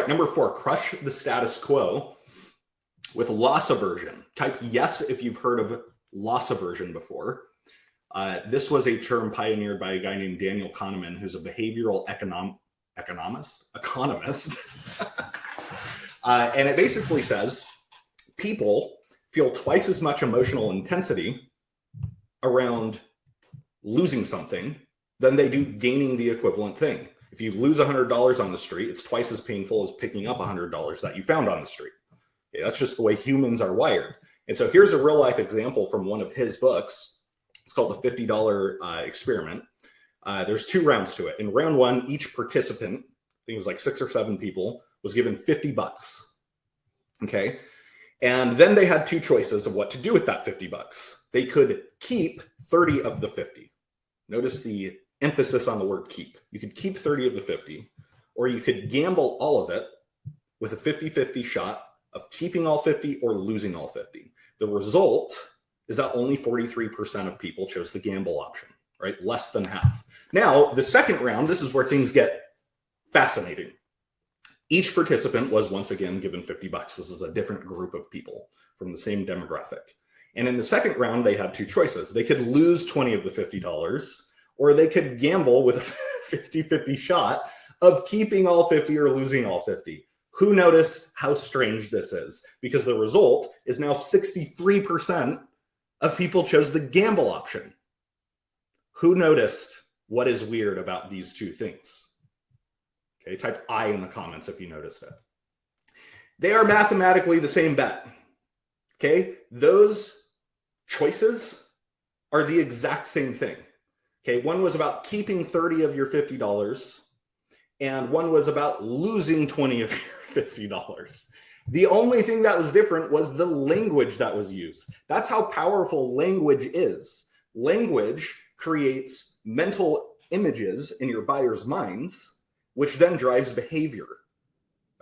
right, number 4, crush the status quo with loss aversion. Type yes if you've heard of loss aversion before. This was a term pioneered by a guy named Daniel Kahneman, who's a behavioral economist. And it basically says people feel twice as much emotional intensity around losing something than they do gaining the equivalent thing. If you lose $100 on the street, it's twice as painful as picking up $100 that you found on the street. Okay, that's just the way humans are wired. And so here's a real life example from one of his books. It's called the $50 experiment. There's 2 rounds to it. In round 1, each participant, I think it was like 6 or 7 people, was given $50. Okay. And then they had 2 choices of what to do with that $50. They could keep 30 of the 50. Notice the emphasis on the word keep. You could keep 30 of the 50, or you could gamble all of it with a 50-50 shot of keeping all 50 or losing all 50. The result is that only 43% of people chose the gamble option, right? Less than half. Now, the second round, this is where things get fascinating. Each participant was once again given $50. This is a different group of people from the same demographic. And in the second round, they had 2 choices. They could lose 20 of the $50, or they could gamble with a 50-50 shot of keeping all 50 or losing all 50. Who noticed how strange this is? Because the result is now 63% of people chose the gamble option. Who noticed what is weird about these 2 things? Okay, type I in the comments if you noticed it. They are mathematically the same bet. Okay, those choices are the exact same thing. Okay, one was about keeping 30 of your $50, and one was about losing 20 of your $50. The only thing that was different was the language that was used. That's how powerful language is. Language creates mental images in your buyer's minds, which then drives behavior.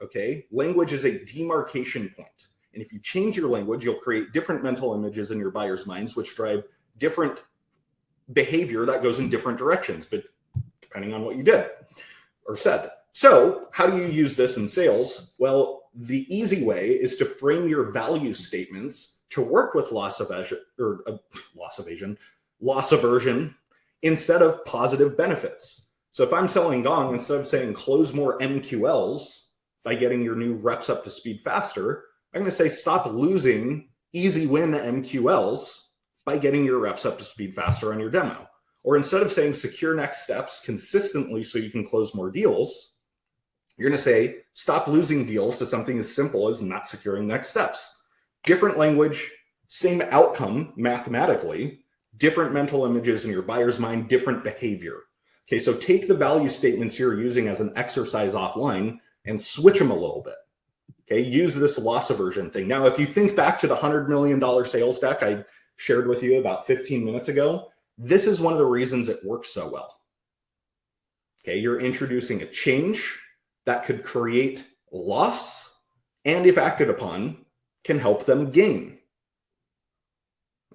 Okay, language is a demarcation point. And if you change your language, you'll create different mental images in your buyer's minds, which drive different behavior that goes in different directions, but depending on what you did or said. So how do you use this in sales? Well, the easy way is to frame your value statements to work with loss aversion instead of positive benefits. So if I'm selling Gong, instead of saying close more MQLs by getting your new reps up to speed faster, I'm going to say stop losing easy win MQLs by getting your reps up to speed faster on your demo. Or instead of saying secure next steps consistently so you can close more deals, you're going to say stop losing deals to something as simple as not securing next steps. Different language, same outcome mathematically, different mental images in your buyer's mind, different behavior. Okay, so take the value statements you're using as an exercise offline and switch them a little bit. Okay, use this loss aversion thing. Now, if you think back to the $100 million sales deck I shared with you about 15 minutes ago, this is one of the reasons it works so well. Okay, you're introducing a change that could create loss, and if acted upon, can help them gain.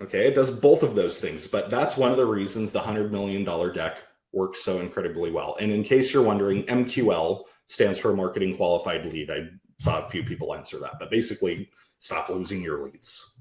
Okay, it does both of those things, but that's one of the reasons the $100 million deck works so incredibly well. And in case you're wondering, MQL stands for marketing qualified lead. I saw a few people answer that, but basically stop losing your leads.